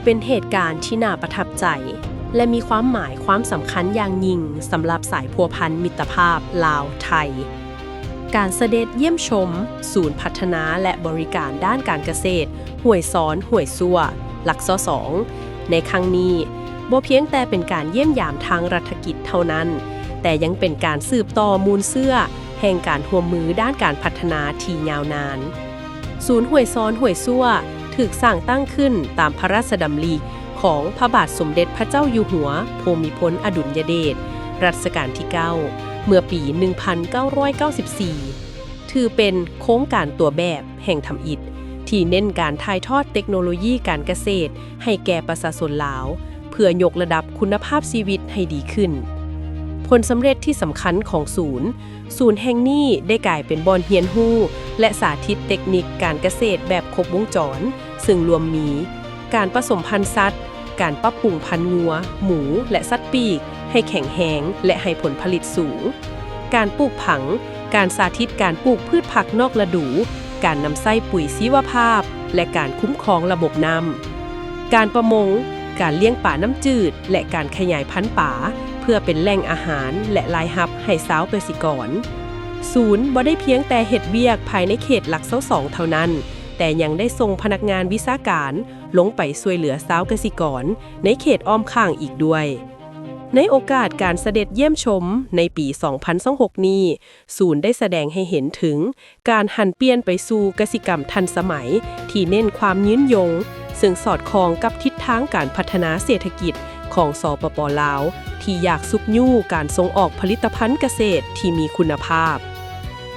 เป็นเหตุการณ์ที่น่าประทับใจและมีความหมายความสำคัญอย่างยิ่งสำหรับสายพัวพันมิตรภาพลาวไทยการเสด็จเยี่ยมชมศูนย์พัฒนาและบริการด้านการเกษตรห้วยซ้อนห้วยซัวหลักซ.2ในครั้งนี้บ่เพียงแต่เป็นการเยี่ยมยามทางรัฐกิจเท่านั้นแต่ยังเป็นการสืบต่อมูลเสื่อแห่งการร่วมมือด้านการพัฒนาที่ยาวนานศูนย์ห้วยซ้อนห้วยซัวถูกสร้างตั้งขึ้นตามพระราชดำริของพระบาทสมเด็จพระเจ้าอยู่หัวภูมิพลอดุลยเดชรัชกาลที่ 9 เมื่อปี 1994 ถือเป็นโครงการตัวแบบแห่งทำอิฐที่เน้นการถ่ายทอดเทคโนโลยีการเกษตรให้แก่ประชาชนลาวเพื่อยกระดับคุณภาพชีวิตให้ดีขึ้นผลสำเร็จที่สำคัญของศูนย์แห่งนี้ได้กลายเป็นบ่อนเรียนรู้และสาธิตเทคนิคการเกษตรแบบครบวงจรซึ่งรวมมีการผสมพันธุ์สัตว์การปรับปรุงพันธุ์งัวหมูและสัตว์ปีกให้แข็งแรงและให้ผลผลิตสูงการปลูกผังการสาธิตการปลูกพืชผักนอกฤดูการนำไส้ปุ๋ยชีวภาพและการคุ้มครองระบบน้ำการประมงการเลี้ยงป่าน้ำจืดและการขยายพันธุ์ป่าเพื่อเป็นแหล่งอาหารและรายรับให้ชาวเกษตรกรศูนย์บ่ได้เพียงแต่เฮ็ดเวียกภายในเขตหลักเสา2เท่านั้นแต่ยังได้ส่งพนักงานวิชาการลงไปช่วยเหลือชาวเกษตรกรในเขตอ้อมข้างอีกด้วยในโอกาสการเสด็จเยี่ยมชมในปี 2026 นี้ศูนย์ได้แสดงให้เห็นถึงการหันเปลี่ยนไปสู่กสิกรรมทันสมัยที่เน้นความยืนยงซึ่งสอดคล้องกับทิศทางการพัฒนาเศรษฐกิจของสปป.ลาวที่อยากซุกยู่การส่งออกผลิตภัณฑ์เกษตรที่มีคุณภาพ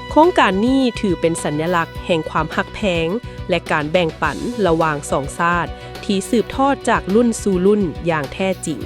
โครงการนี้ถือเป็นสัญลักษณ์แห่งความฮักแพงและการแบ่งปันระหว่างสองชาติที่สืบทอดจากรุ่นสู่รุ่นอย่างแท้จริง